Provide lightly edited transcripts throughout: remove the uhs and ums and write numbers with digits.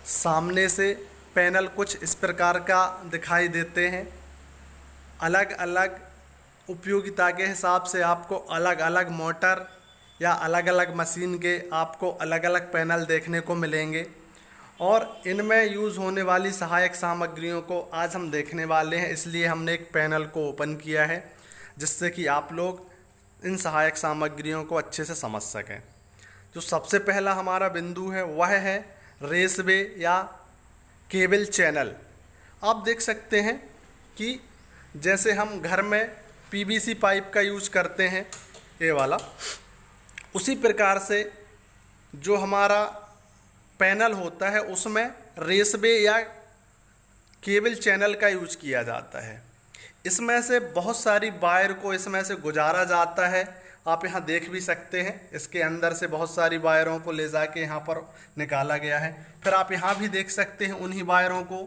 सामने से पैनल कुछ इस प्रकार का दिखाई देते हैं। अलग अलग उपयोगिता के हिसाब से आपको अलग अलग मोटर या अलग अलग मशीन के आपको अलग अलग पैनल देखने को मिलेंगे और इनमें यूज़ होने वाली सहायक सामग्रियों को आज हम देखने वाले हैं। इसलिए हमने एक पैनल को ओपन किया है जिससे कि आप लोग इन सहायक सामग्रियों को अच्छे से समझ सकें। जो सबसे पहला हमारा बिंदु है वह है रेसवे या केबल चैनल। आप देख सकते हैं कि जैसे हम घर में पीवीसी पाइप का यूज करते हैं ये वाला, उसी प्रकार से जो हमारा पैनल होता है उसमें रेसवे या केबल चैनल का यूज किया जाता है। इसमें से बहुत सारी वायर को इसमें से गुजारा जाता है। आप यहाँ देख भी सकते हैं, इसके अंदर से बहुत सारी वायरों को ले जाके यहाँ पर निकाला गया है। फिर आप यहाँ भी देख सकते हैं उन्हीं वायरों को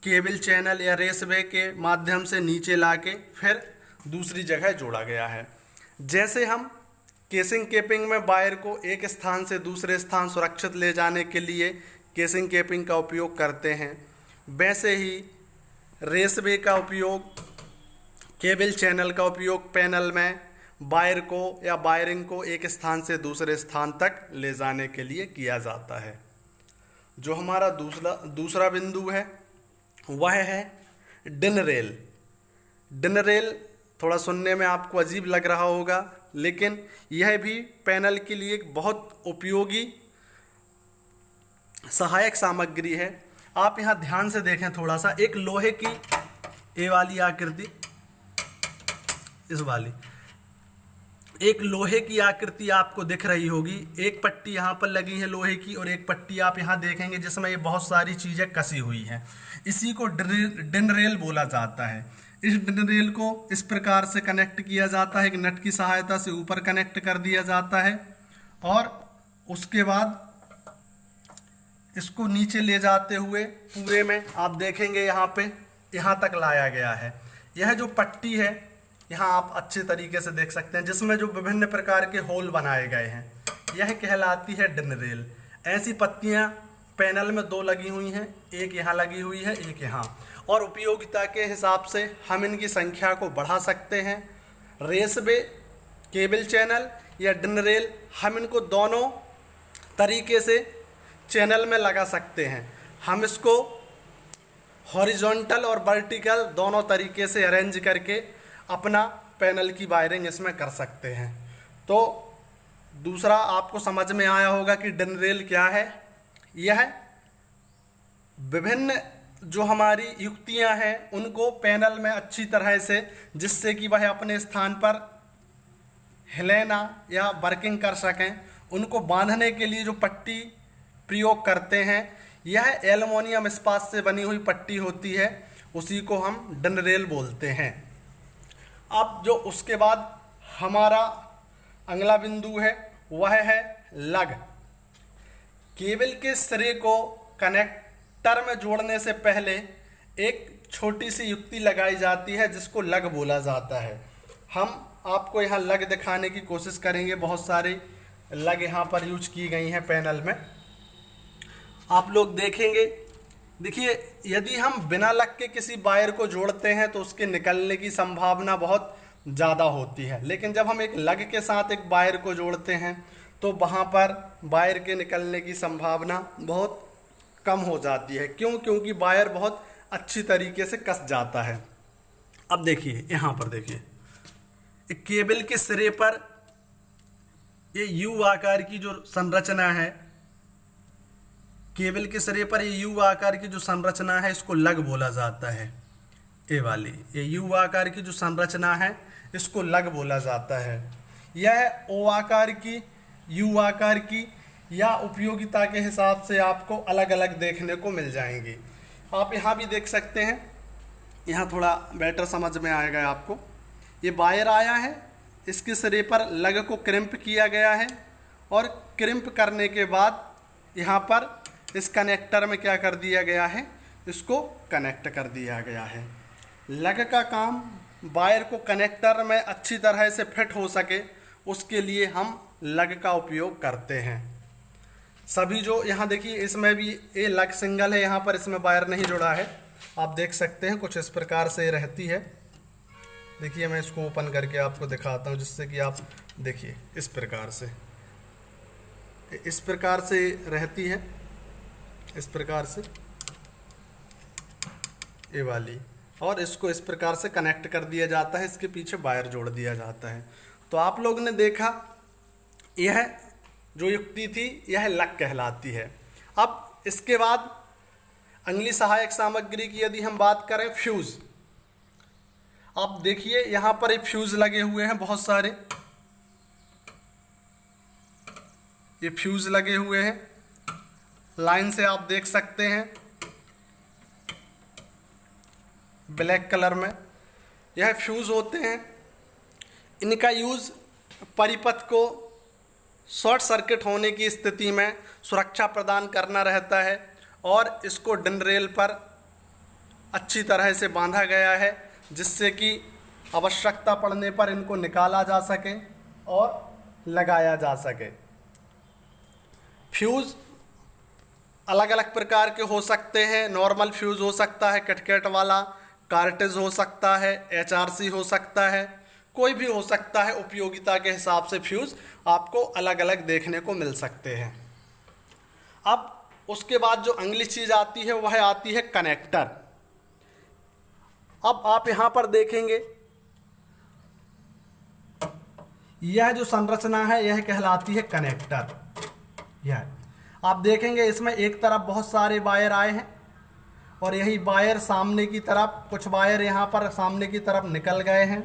केबल चैनल या रेसवे के माध्यम से नीचे लाके फिर दूसरी जगह जोड़ा गया है। जैसे हम केसिंग केपिंग में वायर को एक स्थान से दूसरे स्थान सुरक्षित ले जाने के लिए केसिंग केपिंग का उपयोग करते हैं, वैसे ही रेसवे का उपयोग, केबल चैनल का उपयोग पैनल में वायर को या वायरिंग को एक स्थान से दूसरे स्थान तक ले जाने के लिए किया जाता है। जो हमारा दूसरा बिंदु है वह है डिन रेल। डिन रेल थोड़ा सुनने में आपको अजीब लग रहा होगा, लेकिन यह भी पैनल के लिए एक बहुत उपयोगी सहायक सामग्री है। आप यहाँ ध्यान से देखें थोड़ा सा, एक लोहे की ये वाली आकृति, इस वाली एक लोहे की आकृति आपको दिख रही होगी। एक पट्टी यहाँ पर लगी है लोहे की और एक पट्टी आप यहाँ देखेंगे जिसमें ये बहुत सारी चीज़ें कसी हुई हैं। इसी को डिन रेल बोला जाता है। इस डिन रेल को इस प्रकार से कनेक्ट किया जाता है कि नट की सहायता से ऊपर कनेक्ट कर दिया जाता है और उसके बाद इसको नीचे ले जाते हुए पूरे में आप देखेंगे यहाँ पे यहाँ तक लाया गया है। यह जो पट्टी है यहाँ आप अच्छे तरीके से देख सकते हैं, जिसमें जो विभिन्न प्रकार के होल बनाए गए हैं, यह कहलाती है डिन रेल। ऐसी पत्तियाँ पैनल में 2 लगी हुई हैं, एक यहाँ लगी हुई है, एक यहाँ, और उपयोगिता के हिसाब से हम इनकी संख्या को बढ़ा सकते हैं। रेसवे, केबल चैनल या डिन रेल, हम इनको दोनों तरीके से चैनल में लगा सकते हैं। हम इसको हॉरिजॉन्टल और वर्टिकल दोनों तरीके से अरेंज करके अपना पैनल की वायरिंग इसमें कर सकते हैं। तो दूसरा आपको समझ में आया होगा कि डिन रेल क्या है। यह विभिन्न जो हमारी युक्तियां हैं उनको पैनल में अच्छी तरह से, जिससे कि वह अपने स्थान पर हिलेना या वर्किंग कर सकें, उनको बांधने के लिए जो पट्टी प्रयोग करते हैं, यह एल्युमिनियम इस्पात से बनी हुई पट्टी होती है, उसी को हम डिन रेल बोलते हैं। अब जो उसके बाद हमारा अगला बिंदु है वह है लग। केबल के सिरे को कनेक्टर में जोड़ने से पहले एक छोटी सी युक्ति लगाई जाती है जिसको लग बोला जाता है। हम आपको यहाँ लग दिखाने की कोशिश करेंगे। बहुत सारी लग यहाँ पर यूज की गई हैं पैनल में, आप लोग देखेंगे। देखिए, यदि हम बिना लग के किसी वायर को जोड़ते हैं तो उसके निकलने की संभावना बहुत ज़्यादा होती है, लेकिन जब हम एक लग के साथ एक वायर को जोड़ते हैं तो वहाँ पर वायर के निकलने की संभावना बहुत कम हो जाती है। क्यों? क्योंकि वायर बहुत अच्छी तरीके से कस जाता है। अब देखिए, यहाँ पर देखिए, एक केबल के सिरे पर ये यू आकार की जो संरचना है, केबल के सिरे पर ये यू आकार की जो संरचना है इसको लग बोला जाता है। ये वाली ये यू आकार की जो संरचना है इसको लग बोला जाता है। यह ओ आकार की, यू आकार की या उपयोगिता के हिसाब से आपको अलग अलग देखने को मिल जाएंगी। आप यहाँ भी देख सकते हैं, यहाँ थोड़ा बेटर समझ में आएगा आपको। ये वायर आया है, इसके सिरे पर लग को क्रिम्प किया गया है और क्रिम्प करने के बाद यहाँ पर इस कनेक्टर में क्या कर दिया गया है, इसको कनेक्ट कर दिया गया है। लग का काम वायर को कनेक्टर में अच्छी तरह से फिट हो सके उसके लिए हम लग का उपयोग करते हैं। सभी जो यहाँ देखिए इसमें भी ये लग सिंगल है, यहाँ पर इसमें वायर नहीं जुड़ा है। आप देख सकते हैं कुछ इस प्रकार से रहती है। देखिए मैं इसको ओपन करके आपको दिखाता हूँ जिससे कि आप देखिए इस प्रकार से रहती है, इस प्रकार से ये वाली। और इसको इस प्रकार से कनेक्ट कर दिया जाता है, इसके पीछे वायर जोड़ दिया जाता है। तो आप लोग ने देखा यह जो युक्ति थी यह लक कहलाती है। अब इसके बाद अगली सहायक सामग्री की यदि हम बात करें, फ्यूज़। आप देखिए यहाँ पर एक फ्यूज़ लगे हुए हैं बहुत सारे, ये फ्यूज़ लगे हुए हैं लाइन से, आप देख सकते हैं ब्लैक कलर में। यह फ्यूज़ होते हैं, इनका यूज़ परिपथ को शॉर्ट सर्किट होने की स्थिति में सुरक्षा प्रदान करना रहता है और इसको डंड रेल पर अच्छी तरह से बांधा गया है जिससे कि आवश्यकता पड़ने पर इनको निकाला जा सके और लगाया जा सके। फ्यूज़ अलग अलग प्रकार के हो सकते हैं। नॉर्मल फ्यूज़ हो सकता है, कटकेट वाला, कार्टेज हो सकता है, एचआरसी हो सकता है, कोई भी हो सकता है। उपयोगिता के हिसाब से फ्यूज़ आपको अलग अलग देखने को मिल सकते हैं। अब उसके बाद जो अगली चीज़ आती है वह आती है कनेक्टर। अब आप यहाँ पर देखेंगे यह जो संरचना है यह कहलाती है कनेक्टर। यह आप देखेंगे इसमें एक तरफ बहुत सारे वायर आए हैं और यही वायर सामने की तरफ, कुछ वायर यहाँ पर सामने की तरफ निकल गए हैं।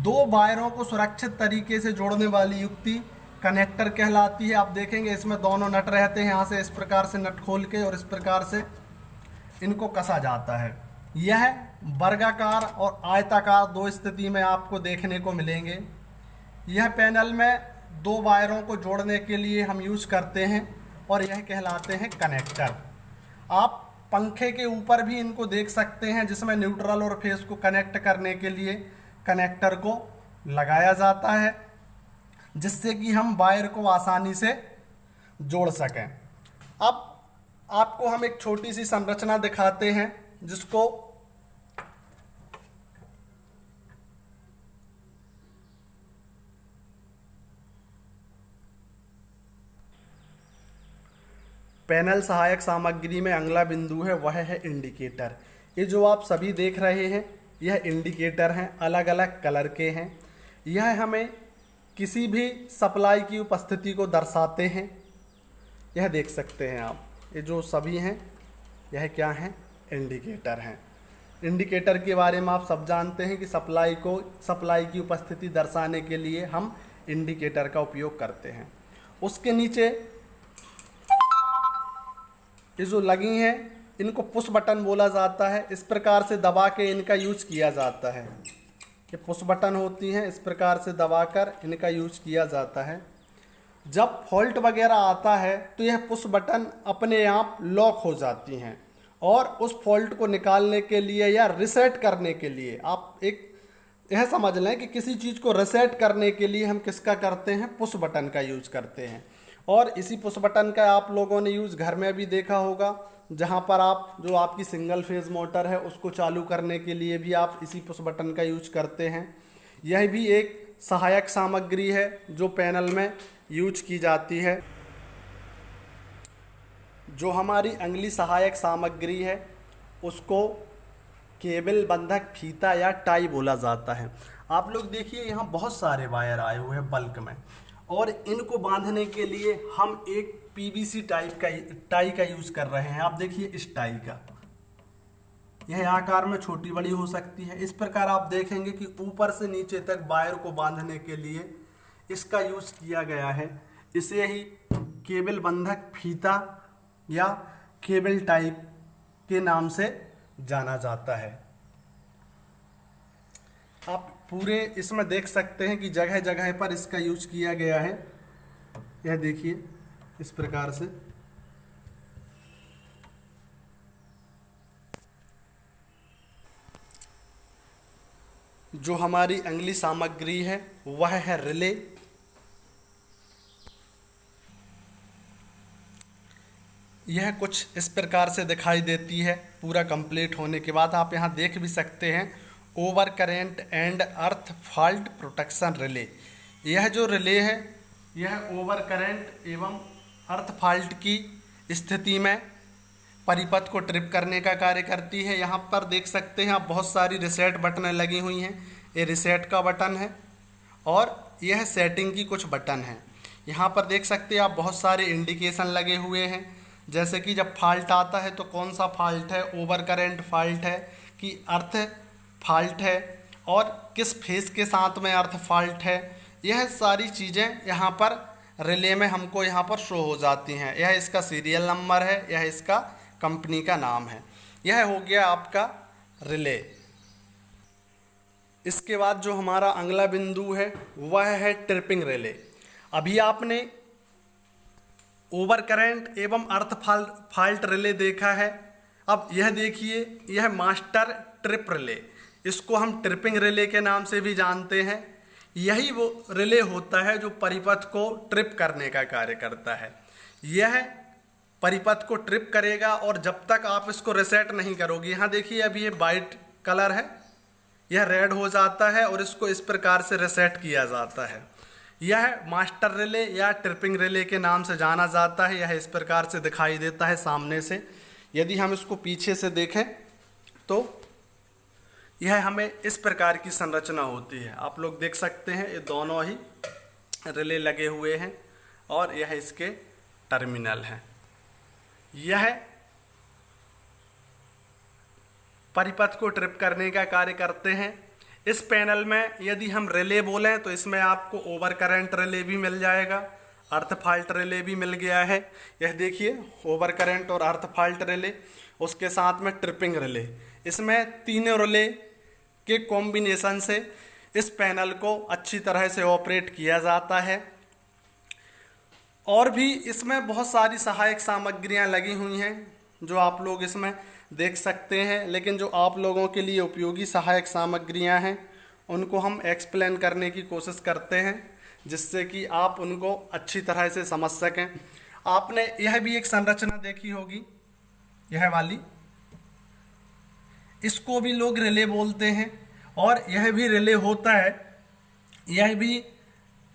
दो वायरों को सुरक्षित तरीके से जोड़ने वाली युक्ति कनेक्टर कहलाती है। आप देखेंगे इसमें दोनों नट रहते हैं, यहाँ से इस प्रकार से नट खोल के और इस प्रकार से इनको कसा जाता है। यह वर्गाकार और आयताकार दो स्थिति में आपको देखने को मिलेंगे। यह पैनल में दो वायरों को जोड़ने के लिए हम यूज़ करते हैं और यह कहलाते हैं कनेक्टर। आप पंखे के ऊपर भी इनको देख सकते हैं जिसमें न्यूट्रल और फेस को कनेक्ट करने के लिए कनेक्टर को लगाया जाता है जिससे कि हम वायर को आसानी से जोड़ सकें। अब आपको हम एक छोटी सी संरचना दिखाते हैं जिसको पैनल सहायक सामग्री में अगला बिंदु है वह है इंडिकेटर। ये जो आप सभी देख रहे हैं यह इंडिकेटर हैं, अलग अलग कलर के हैं। यह हमें किसी भी सप्लाई की उपस्थिति को दर्शाते हैं। यह देख सकते हैं आप, ये जो सभी हैं यह क्या हैं, इंडिकेटर हैं। इंडिकेटर के बारे में आप सब जानते हैं कि सप्लाई की उपस्थिति दर्शाने के लिए हम इंडिकेटर का उपयोग करते हैं। उसके नीचे ये जो लगी हैं इनको पुश बटन बोला जाता है। इस प्रकार से दबा के इनका यूज किया जाता है। ये पुश बटन होती हैं, इस प्रकार से दबाकर इनका यूज किया जाता है। जब फॉल्ट वगैरह आता है तो यह पुश बटन अपने आप लॉक हो जाती हैं और उस फॉल्ट को निकालने के लिए या रिसेट करने के लिए, आप एक यह समझ लें कि किसी चीज़ को रिसेट करने के लिए हम किसका करते हैं, पुश बटन का यूज करते हैं। और इसी पुश बटन का आप लोगों ने यूज़ घर में भी देखा होगा, जहाँ पर आप जो आपकी सिंगल फेज मोटर है उसको चालू करने के लिए भी आप इसी पुश बटन का यूज करते हैं। यह भी एक सहायक सामग्री है जो पैनल में यूज की जाती है। जो हमारी अगली सहायक सामग्री है उसको केबल बंधक फीता या टाई बोला जाता है। आप लोग देखिए यहाँ बहुत सारे वायर आए हुए हैं बल्क में और इनको बांधने के लिए हम एक पीवीसी टाई का यूज़ कर रहे हैं। आप देखिए इस टाई का, यह आकार में छोटी बड़ी हो सकती है। इस प्रकार आप देखेंगे कि ऊपर से नीचे तक वायर को बांधने के लिए इसका यूज़ किया गया है। इसे ही केबल बंधक फीता या केबल टाई के नाम से जाना जाता है। आप पूरे इसमें देख सकते हैं कि जगह जगह पर इसका यूज किया गया है। यह देखिए इस प्रकार से। जो हमारी अगली सामग्री है वह है रिले। यह कुछ इस प्रकार से दिखाई देती है पूरा कंप्लीट होने के बाद। आप यहाँ देख भी सकते हैं over current and earth fault protection relay. यह जो रिले है यह ओवर करेंट एवं अर्थ फॉल्ट की स्थिति में परिपथ को ट्रिप करने का कार्य करती है। यहाँ पर देख सकते हैं आप बहुत सारी रिसेट बटनें लगी हुई हैं। ये रिसेट का बटन है और यह सेटिंग की कुछ बटन है। यहाँ पर देख सकते हैं आप बहुत सारे इंडिकेशन लगे हुए हैं, जैसे कि जब फॉल्ट आता है तो कौन सा फॉल्ट है, ओवर करेंट फॉल्ट है कि अर्थ फॉल्ट है और किस फेस के साथ में अर्थ फॉल्ट है। यह सारी चीज़ें यहाँ पर रिले में हमको यहाँ पर शो हो जाती हैं। यह इसका सीरियल नंबर है, यह इसका कंपनी का नाम है। यह हो गया आपका रिले। इसके बाद जो हमारा अगला बिंदु है वह है ट्रिपिंग रिले। अभी आपने ओवर करंट एवं अर्थ फॉल्ट रिले देखा है। अब यह देखिए, यह मास्टर ट्रिप रिले, इसको हम ट्रिपिंग रिले के नाम से भी जानते हैं। यही वो रिले होता है जो परिपथ को ट्रिप करने का कार्य करता है। यह परिपथ को ट्रिप करेगा और जब तक आप इसको रिसेट नहीं करोगे, यहाँ देखिए अभी ये वाइट कलर है, यह रेड हो जाता है और इसको इस प्रकार से रिसेट किया जाता है। यह मास्टर रिले या ट्रिपिंग रिले के नाम से जाना जाता है। यह इस प्रकार से दिखाई देता है सामने से। यदि हम इसको पीछे से देखें तो यह हमें इस प्रकार की संरचना होती है। आप लोग देख सकते हैं ये दोनों ही रिले लगे हुए हैं और यह इसके टर्मिनल हैं। यह परिपथ को ट्रिप करने का कार्य करते हैं। इस पैनल में यदि हम रिले बोलें तो इसमें आपको ओवर करंट रिले भी मिल जाएगा, अर्थ फॉल्ट रिले भी मिल गया है। यह देखिए ओवर करंट और अर्थ फॉल्ट रिले, उसके साथ में ट्रिपिंग रिले। इसमें तीनों रिले के कॉम्बिनेशन से इस पैनल को अच्छी तरह से ऑपरेट किया जाता है। और भी इसमें बहुत सारी सहायक सामग्रियां लगी हुई हैं जो आप लोग इसमें देख सकते हैं, लेकिन जो आप लोगों के लिए उपयोगी सहायक सामग्रियां हैं उनको हम एक्सप्लेन करने की कोशिश करते हैं, जिससे कि आप उनको अच्छी तरह से समझ सकें। आपने यह भी एक संरचना देखी होगी, यह वाली, इसको भी लोग रिले बोलते हैं और यह भी रिले होता है। यह भी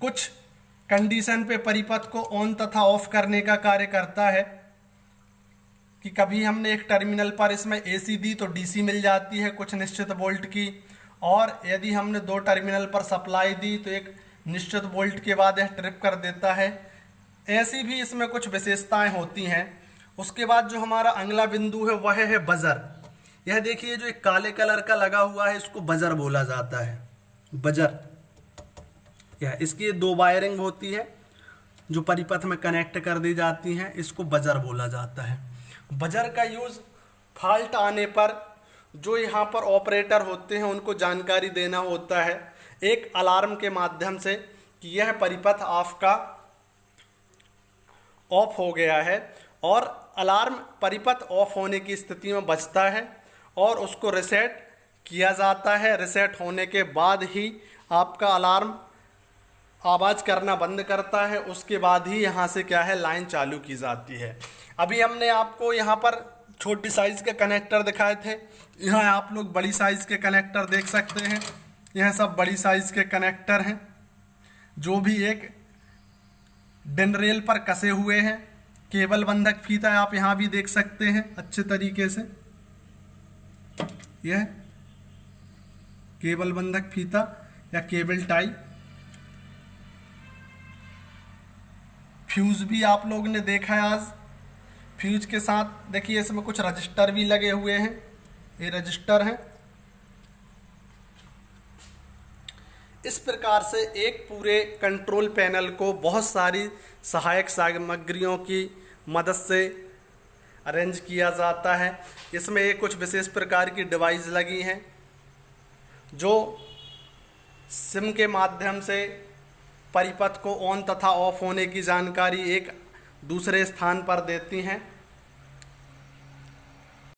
कुछ कंडीशन पे परिपथ को ऑन तथा ऑफ करने का कार्य करता है कि कभी हमने एक टर्मिनल पर इसमें एसी दी तो डीसी मिल जाती है कुछ निश्चित वोल्ट की, और यदि हमने दो टर्मिनल पर सप्लाई दी तो एक निश्चित वोल्ट के बाद यह ट्रिप कर देता है। ऐसी भी इसमें कुछ विशेषताएं होती हैं। उसके बाद जो हमारा अगला बिंदु है वह है बजर। यह देखिए जो एक काले कलर का लगा हुआ है इसको बजर बोला जाता है। बजर, यह इसकी दो वायरिंग होती है जो परिपथ में कनेक्ट कर दी जाती हैं, इसको बजर बोला जाता है। बजर का यूज़ फॉल्ट आने पर जो यहाँ पर ऑपरेटर होते हैं उनको जानकारी देना होता है एक अलार्म के माध्यम से कि यह परिपथ आपका ऑफ हो गया है, और अलार्म परिपथ ऑफ होने की स्थिति में बजता है और उसको रिसेट किया जाता है। रिसेट होने के बाद ही आपका अलार्म आवाज़ करना बंद करता है, उसके बाद ही यहाँ से क्या है लाइन चालू की जाती है। अभी हमने आपको यहाँ पर छोटी साइज़ के कनेक्टर दिखाए थे, यहाँ आप लोग बड़ी साइज़ के कनेक्टर देख सकते हैं। यह सब बड़ी साइज़ के कनेक्टर हैं जो भी एक डिन रेल पर कसे हुए हैं। केबल बंधक फीता आप यहाँ भी देख सकते हैं अच्छे तरीके से, यह केबल बंधक फीता या केबल टाई। फ्यूज भी आप लोग ने देखा है आज। फ्यूज के साथ देखिए इसमें कुछ रजिस्टर भी लगे हुए हैं, ये रजिस्टर हैं। इस प्रकार से एक पूरे कंट्रोल पैनल को बहुत सारी सहायक सामग्रियों की मदद से अरेंज किया जाता है। इसमें एक कुछ विशेष प्रकार की डिवाइस लगी हैं जो सिम के माध्यम से परिपथ को ऑन तथा ऑफ होने की जानकारी एक दूसरे स्थान पर देती हैं।